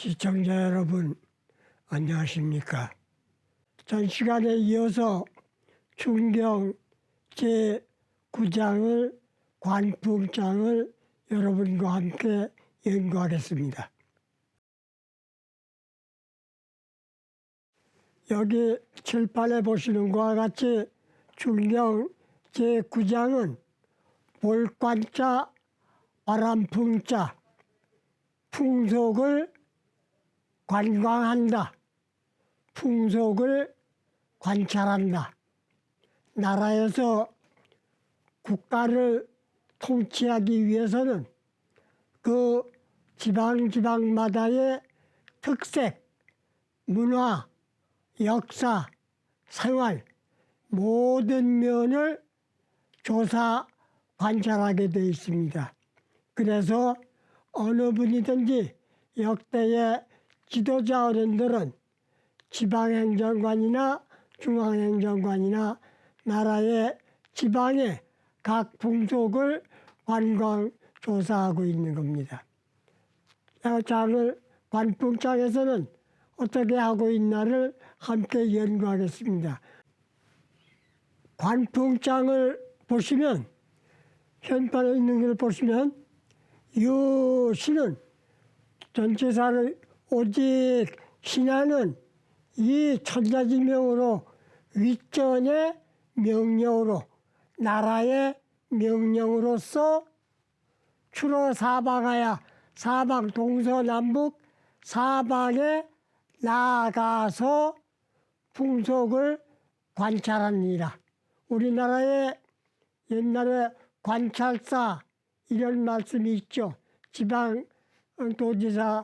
시청자 여러분, 안녕하십니까? 전 시간에 이어서 충경 제9장을 관풍장을 여러분과 함께 연구하겠습니다. 여기 칠판에 보시는 것과 같이 충경 제9장은 볼관자, 바람풍자, 풍속을 관광한다, 풍속을 관찰한다. 나라에서 국가를 통치하기 위해서는 그 지방마다의 특색, 문화, 역사, 생활 모든 면을 조사, 관찰하게 되어 있습니다. 그래서 어느 분이든지 역대의 지도자 어른들은 지방행정관이나 중앙행정관이나 나라의 지방의 각 풍속을 관광 조사하고 있는 겁니다. 장을 관풍장에서는 어떻게 하고 있나를 함께 연구하겠습니다. 관풍장을 보시면, 현판에 있는 걸 보시면 이 시는 전체사를 오직 신하는 이 천자지명으로 윗전의 명령으로 나라의 명령으로서 주로 사방하여 사방 동서남북 사방에 나가서 풍속을 관찰하니라. 우리나라에 옛날에 관찰사 이런 말씀이 있죠. 지방도지사상을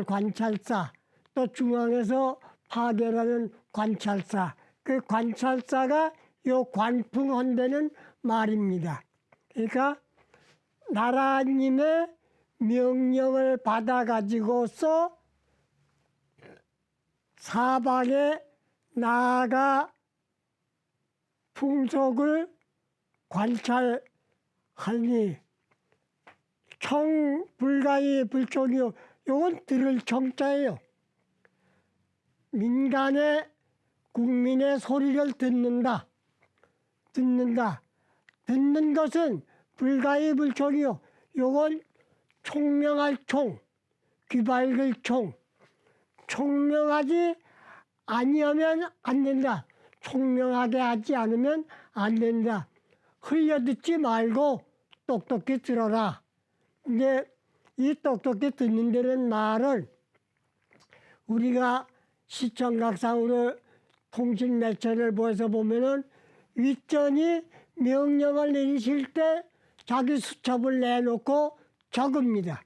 관찰사, 또 중앙에서 파견하는 관찰사. 그 관찰사가 요 관풍한다는 말입니다. 그러니까 나라님의 명령을 받아가지고서 사방에 나아가 풍속을 관찰하니 청 불가이 불청이요. 요건 들을 청자예요. 민간의 국민의 소리를 듣는다. 듣는 것은 불가이 불청이요. 요건 총명할 총, 귀밝을 총. 총명하지 아니하면 안 된다. 총명하게 하지 않으면 안 된다. 흘려듣지 말고 똑똑히 들어라. 이제 이 똑똑히 듣는 데는 말을 우리가 시청각상으로 통신 매체를 보여서 보면은 윗전이 명령을 내리실 때 자기 수첩을 내놓고 적읍니다.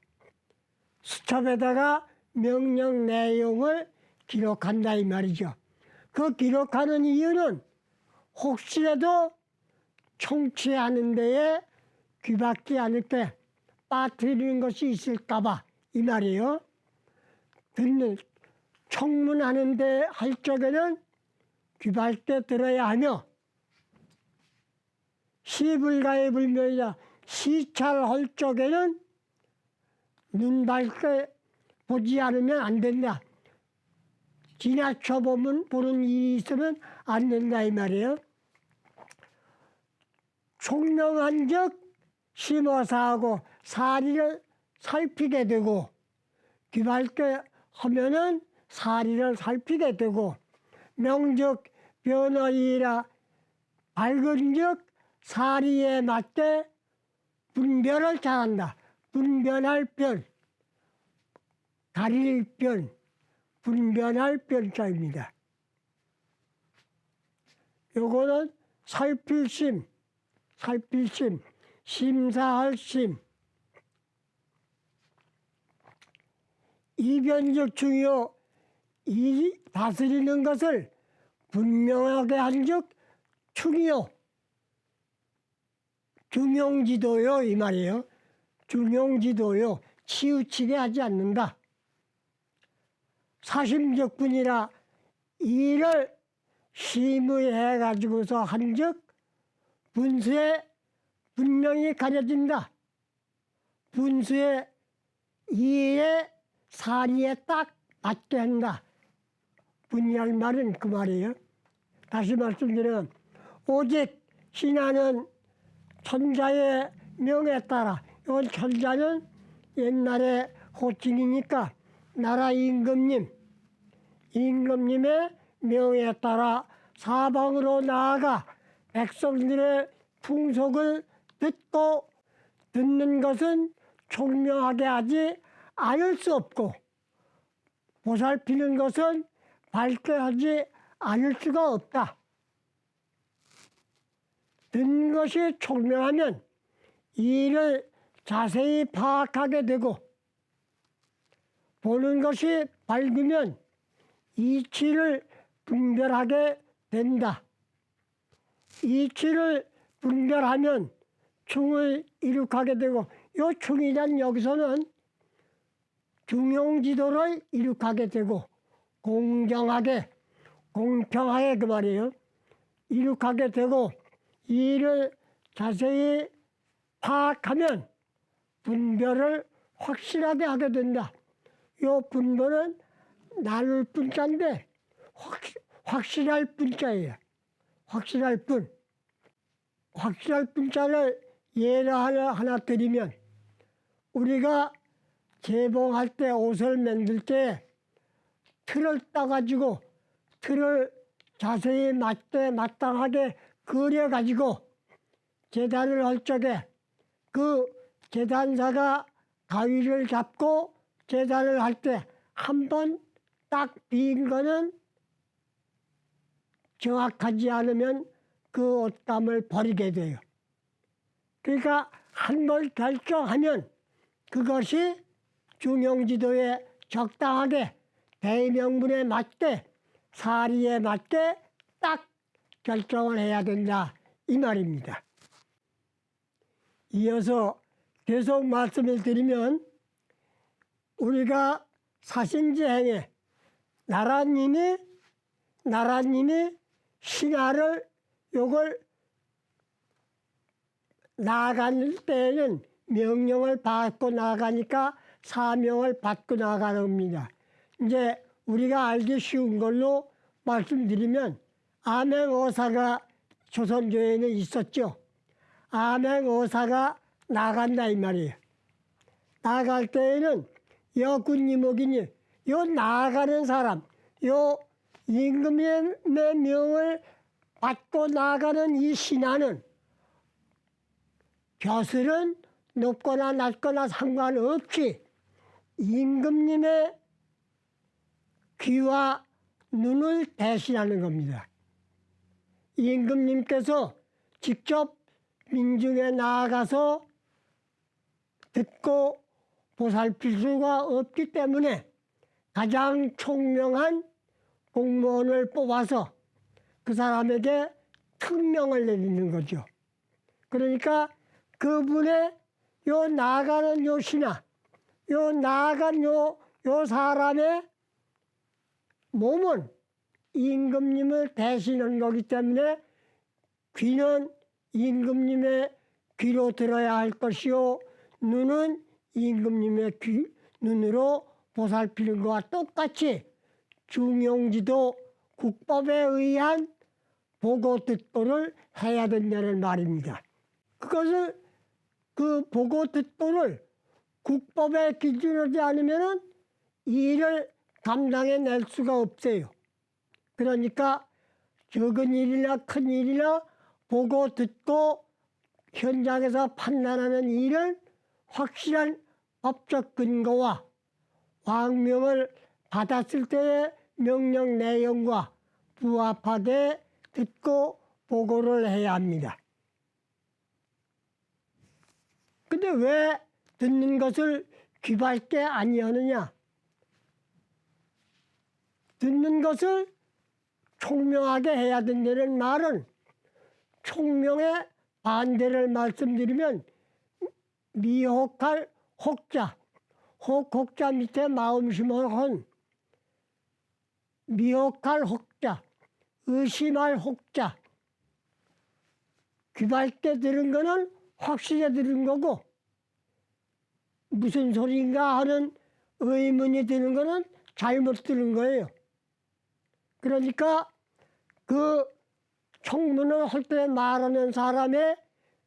수첩에다가 명령 내용을 기록한다 이 말이죠. 그 기록하는 이유는 혹시라도 청취하는 데에 귀밖에 않을게 빠뜨리는 것이 있을까봐 이 말이에요. 청문하는데 할 적에는 귀밖에 들어야 하며 시불가의 불명이라 시찰할 적에는 눈 밝게 보지 않으면 안 된다. 지나쳐 보는 일이 있으면 안 된다 이 말이에요. 총명한 즉 심어사하고 사리를 살피게 되고 귀밝게 하면은 사리를 살피게 되고 명즉 변어이라 밝은 즉 사리에 맞게 분별을 잘한다. 분별할 변, 가릴 변, 분별할 변자입니다. 요거는 살필 심, 심사할 심. 이변적 중요, 이 다스리는 것을 분명하게 한즉 충이요. 중용지도요 이 말이에요. 중용지도요. 치우치게 하지 않는다. 사심적분이라 이를 심의해가지고서 한즉 분수에 분명히 가려진다. 분수의 이에 사리에 딱 맞게 한다. 분이할 말은 그 말이에요. 다시 말씀드리면 오직 신하는 천자의 명에 따라, 이건 천자는 옛날에 호칭이니까 나라 임금님의 명에 따라 사방으로 나아가 백성들의 풍속을 듣고, 듣는 것은 총명하게 하지 않을 수 없고 보살피는 것은 밝게 하지 않을 수가 없다. 듣는 것이 총명하면 이를 자세히 파악하게 되고, 보는 것이 밝으면 이치를 분별하게 된다. 이치를 분별하면 충을 이룩하게 되고, 이 충이란 여기서는 중용지도를 이룩하게 되고, 공정하게, 공평하게 그 말이에요. 이룩하게 되고, 이를 자세히 파악하면 분별을 확실하게 하게 된다. 이 분별은 나눌 분자인데 확실할 분자예요. 확실할 분. 확실할 분자를 예를 하나 드리면, 우리가 재봉할 때, 옷을 만들 때 틀을 따가지고 틀을 자세히 맞게 마땅하게 그려가지고 재단을 할 적에 그 재단사가 가위를 잡고 재단을 할 때 한 번 딱 빈 거는 정확하지 않으면 그 옷감을 버리게 돼요. 그러니까 한 번 결정하면 그것이 중용지도에 적당하게 대명분에 맞게 사리에 맞게 딱 결정을 해야 된다, 이 말입니다. 이어서 계속 말씀을 드리면, 우리가 사신지행에 나라님이 신하를 요걸 나아갈 때에는 명령을 받고 나가니까 사명을 받고 나가는 겁니다. 이제 우리가 알기 쉬운 걸로 말씀드리면, 암행어사가 조선조에는 있었죠. 암행어사가 나간다 이 말이에요. 나갈 때에는 여군이목이니, 요 나가는 사람, 요 임금의 명을 받고 나가는 이 신하는 벼슬은 높거나 낮거나 상관없이 임금님의 귀와 눈을 대신하는 겁니다. 임금님께서 직접 민중에 나아가서 듣고 보살필 수가 없기 때문에 가장 총명한 공무원을 뽑아서 그 사람에게 특명을 내리는 거죠. 그러니까 그분의 요 나아가는 요 신하, 요 나아간 요 사람의 몸은 임금님을 대신한 거기 때문에 귀는 임금님의 귀로 들어야 할 것이요, 눈은 임금님의 눈으로 보살피는 것과 똑같이 중용지도 국법에 의한 보고 듣고를 해야 된다는 말입니다. 그것을 그 보고 듣고를 국법에 기준하지 않으면 일을 감당해낼 수가 없어요. 그러니까 적은 일이나 큰 일이나 보고 듣고 현장에서 판단하는 일을 확실한 법적 근거와 왕명을 받았을 때의 명령 내용과 부합하게 듣고 보고를 해야 합니다. 근데 왜 듣는 것을 귀밟게 아니하느냐? 듣는 것을 총명하게 해야 된다는 말은, 총명의 반대를 말씀드리면 미혹할 혹자, 혹자 밑에 마음심을 헌 미혹할 혹자, 의심할 혹자. 귀밟게 들은 거는 확실히 들은 거고, 무슨 소리인가 하는 의문이 드는 거는 잘못 들은 거예요. 그러니까 그 청문을 할 때 말하는 사람의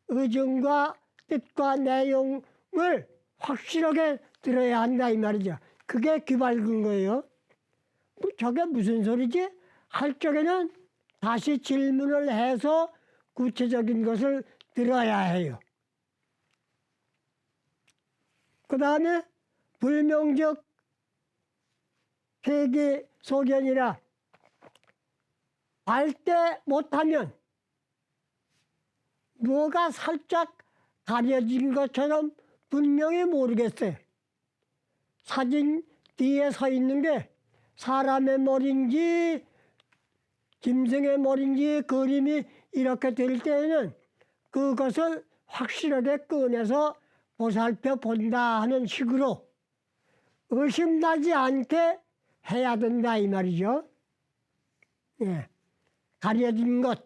의중과 뜻과 내용을 확실하게 들어야 한다 이 말이죠. 그게 귀밝은 거예요. 저게 무슨 소리지? 할 적에는 다시 질문을 해서 구체적인 것을 들어야 해요. 그 다음에 불명적 회계 소견이라 발대 못하면 뭐가 살짝 가려진 것처럼 분명히 모르겠어요. 사진 뒤에 서 있는 게 사람의 머리인지 짐승의 머리인지 그림이 이렇게 될 때에는 그것을 확실하게 꺼내서 보살펴 본다 하는 식으로 의심나지 않게 해야 된다 이 말이죠. 예. 가려진 것.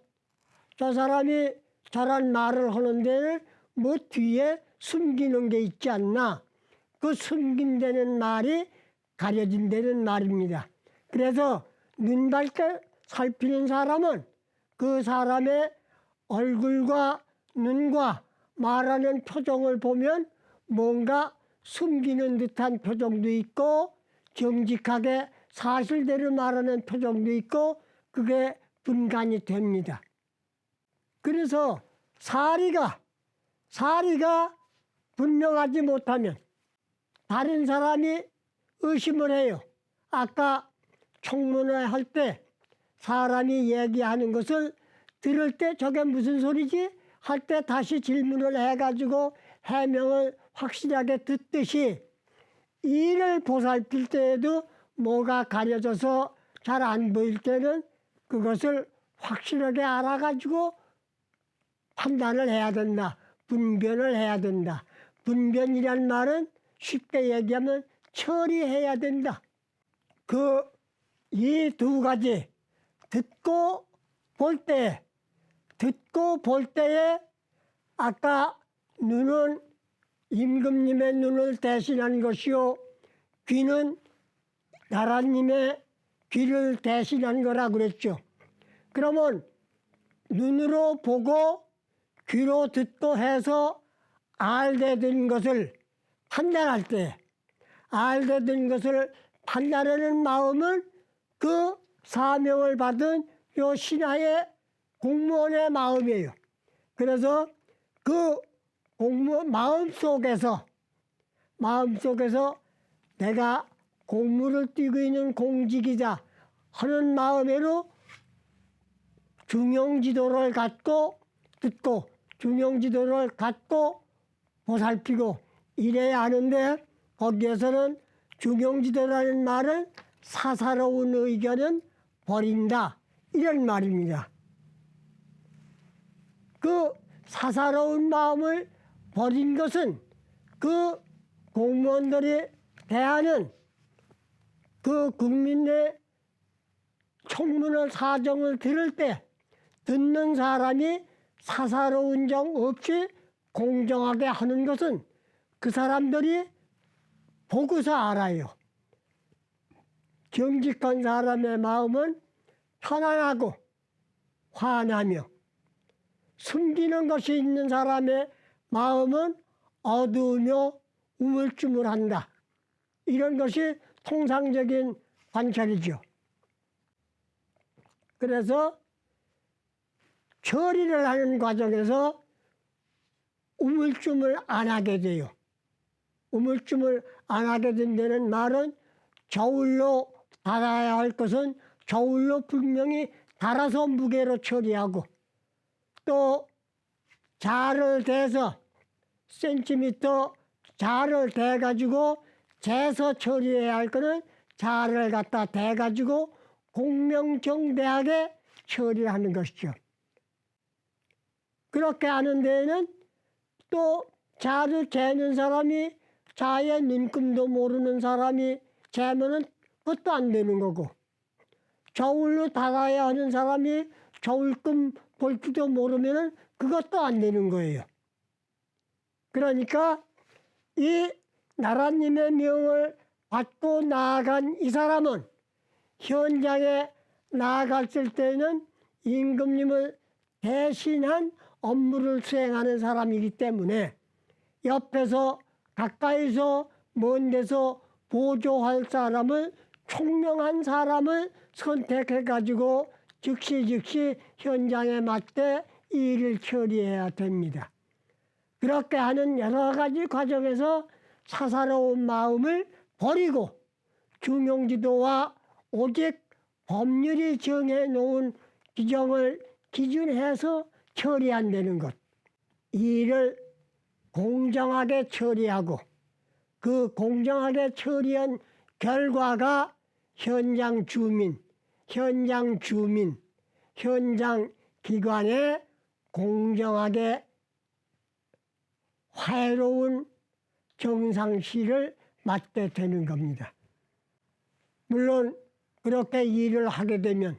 저 사람이 저런 말을 하는 데는 뭐 뒤에 숨기는 게 있지 않나. 그 숨긴다는 말이 가려진다는 말입니다. 그래서 눈밖에 살피는 사람은 그 사람의 얼굴과 눈과 말하는 표정을 보면 뭔가 숨기는 듯한 표정도 있고 정직하게 사실대로 말하는 표정도 있고 그게 분간이 됩니다. 그래서 사리가 분명하지 못하면 다른 사람이 의심을 해요. 아까 청문회 할 때 사람이 얘기하는 것을 들을 때 저게 무슨 소리지? 할 때 다시 질문을 해가지고 해명을 확실하게 듣듯이 이를 보살필 때에도 뭐가 가려져서 잘 안 보일 때는 그것을 확실하게 알아가지고 판단을 해야 된다. 분별을 해야 된다. 분별이란 말은 쉽게 얘기하면 처리해야 된다. 이 두 가지 듣고 볼 때에 아까 눈은 임금님의 눈을 대신한 것이요 귀는 나라님의 귀를 대신한 거라 그랬죠. 그러면 눈으로 보고 귀로 듣고 해서 알게 된 것을 판단할 때 알게 된 것을 판단하는 마음은 그 사명을 받은 요 신하의 공무원의 마음이에요. 그래서 그 공무원 마음속에서 내가 공무를 띠고 있는 공직이자 하는 마음으로 중용지도를 갖고 듣고 중용지도를 갖고 보살피고 이래야 하는데 거기에서는 중용지도라는 말은 사사로운 의견은 버린다 이런 말입니다. 그 사사로운 마음을 버린 것은 그 공무원들이 대하는 그 국민의 청문을 사정을 들을 때 듣는 사람이 사사로운 점 없이 공정하게 하는 것은 그 사람들이 보고서 알아요. 정직한 사람의 마음은 편안하고 환하며 숨기는 것이 있는 사람의 마음은 어두우며 우물쭈물한다. 이런 것이 통상적인 관찰이죠. 그래서 처리를 하는 과정에서 우물쭈물 안 하게 돼요. 우물쭈물 안 하게 된다는 말은 저울로 달아야 할 것은 저울로 분명히 달아서 무게로 처리하고 또 자를 대서 센티미터 자를 대가지고 재서 처리해야 할 거는 자를 갖다 대가지고 공명정대하게 처리하는 것이죠. 그렇게 하는 데에는 또 자를 재는 사람이 자의 눈금도 모르는 사람이 재면은 그것도 안 되는 거고 저울로 달아야 하는 사람이 저울금 볼 줄도 모르면은 그것도 안 되는 거예요. 그러니까 이 나라님의 명을 받고 나아간 이 사람은 현장에 나아갔을 때는 임금님을 대신한 업무를 수행하는 사람이기 때문에 옆에서 가까이서 먼 데서 보조할 사람을 총명한 사람을 선택해 가지고 즉시 현장에 맞게 일을 처리해야 됩니다. 그렇게 하는 여러 가지 과정에서 사사로운 마음을 버리고 중용지도와 오직 법률이 정해놓은 규정을 기준해서 처리한다는 것. 이 일을 공정하게 처리하고 그 공정하게 처리한 결과가 현장 기관에 공정하게 화해로운 정상시를 맡게 되는 겁니다. 물론 그렇게 일을 하게 되면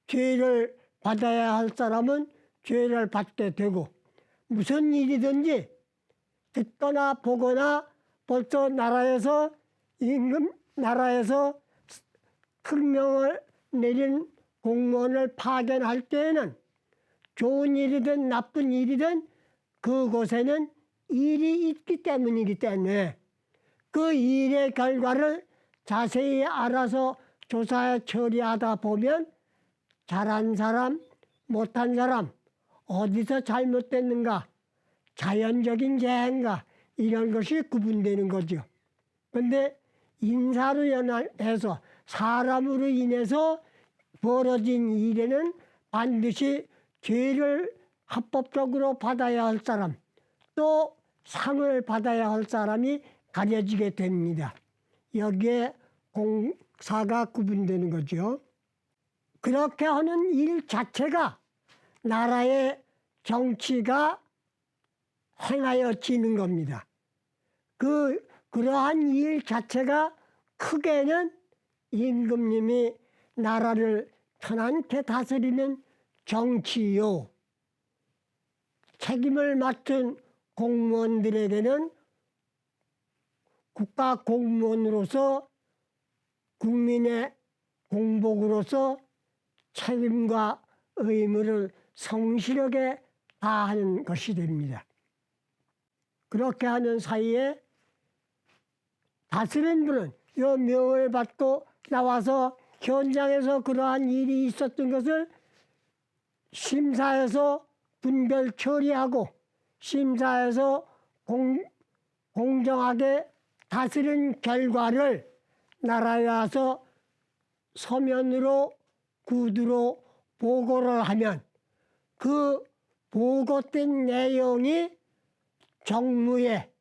죄를 받아야 할 사람은 죄를 받게 되고 무슨 일이든지 듣거나 보거나 벌써 나라에서 특명을 내린 공무원을 파견할 때에는 좋은 일이든 나쁜 일이든 그곳에는 일이 있기 때문이기 때문에 그 일의 결과를 자세히 알아서 조사해 처리하다 보면 잘한 사람, 못한 사람, 어디서 잘못됐는가, 자연적인 재해인가 이런 것이 구분되는 거죠. 그런데 인사로 연해서 사람으로 인해서 벌어진 일에는 반드시 죄를 합법적으로 받아야 할 사람, 또 상을 받아야 할 사람이 가려지게 됩니다. 여기에 공사가 구분되는 거죠. 그렇게 하는 일 자체가 나라의 정치가 행하여지는 겁니다. 그러한 일 자체가 크게는 임금님이 나라를 편안케 다스리는 정치요. 책임을 맡은 공무원들에게는 국가 공무원으로서 국민의 공복으로서 책임과 의무를 성실하게 다하는 것이 됩니다. 그렇게 하는 사이에 다스린 분은 이 명을 받고 나와서 현장에서 그러한 일이 있었던 것을 심사해서 분별 처리하고 심사해서 공정하게 다스린 결과를 나라에 와서 서면으로 구두로 보고를 하면 그 보고된 내용이 정무에,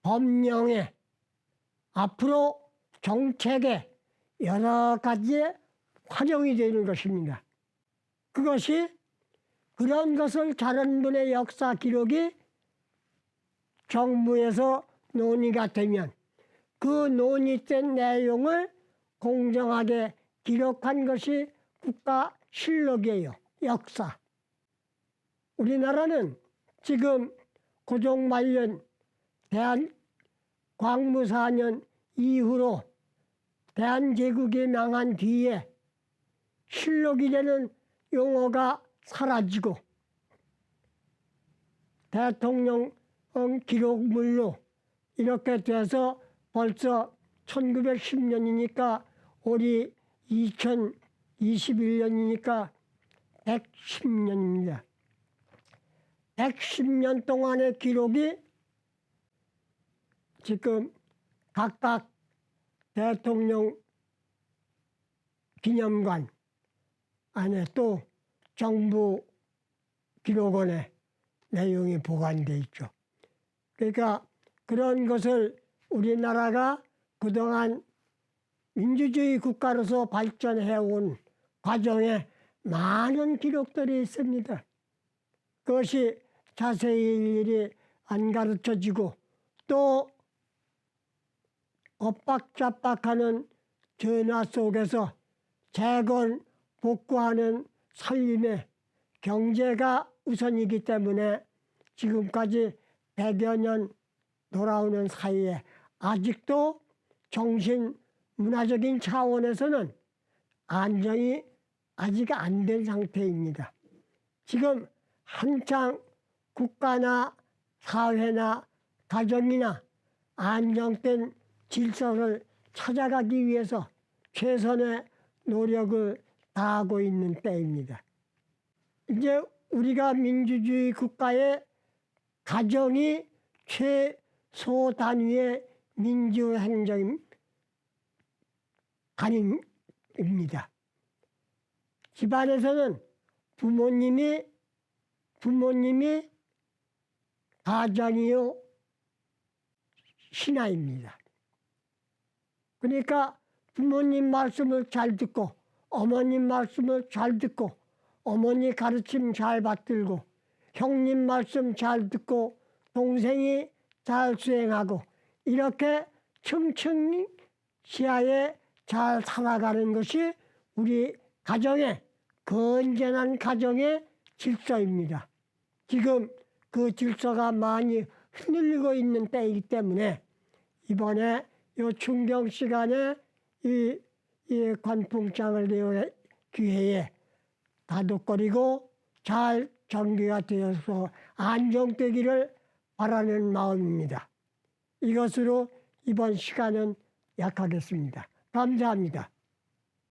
법령에, 앞으로 정책에 여러 가지에 활용이 되는 것입니다. 그것이 그런 것을 잘한 분의 역사 기록이 정부에서 논의가 되면 그 논의된 내용을 공정하게 기록한 것이 국가실록이에요. 역사. 우리나라는 지금 고종 말년 광무사년 이후로 대한제국이 망한 뒤에 실록이라는 용어가 사라지고 대통령 기록물로 이렇게 돼서 벌써 1910년이니까 올이 2021년이니까 110년입니다. 110년 동안의 기록이 지금 각각 대통령 기념관 안에 또 정부 기록원에 내용이 보관돼 있죠. 그러니까 그런 것을 우리나라가 그동안 민주주의 국가로서 발전해온 과정에 많은 기록들이 있습니다. 그것이 자세히 일일이 안 가르쳐지고 또 엇박자박하는 전화 속에서 재건 복구하는 살림에 경제가 우선이기 때문에 지금까지 100여 년 돌아오는 사이에 아직도 정신 문화적인 차원에서는 안정이 아직 안 된 상태입니다. 지금 한창 국가나 사회나 가정이나 안정된 질서를 찾아가기 위해서 최선의 노력을 다하고 있는 때입니다. 이제 우리가 민주주의 국가의 가정이 최소 단위의 민주행정입니다. 집안에서는 부모님이 가장이요 신하입니다. 그러니까 부모님 말씀을 잘 듣고 어머님 말씀을 잘 듣고 어머니 가르침 잘 받들고 형님 말씀 잘 듣고 동생이 잘 수행하고 이렇게 층층 시야에 잘 살아가는 것이 우리 가정의 건전한 가정의 질서입니다. 지금 그 질서가 많이 흔들리고 있는 때이기 때문에 이번에 이 충경 시간에 이 관풍장을 내어 기회에 다독거리고 잘 전개가 되어서 안정되기를 바라는 마음입니다. 이것으로 이번 시간은 약하겠습니다. 감사합니다.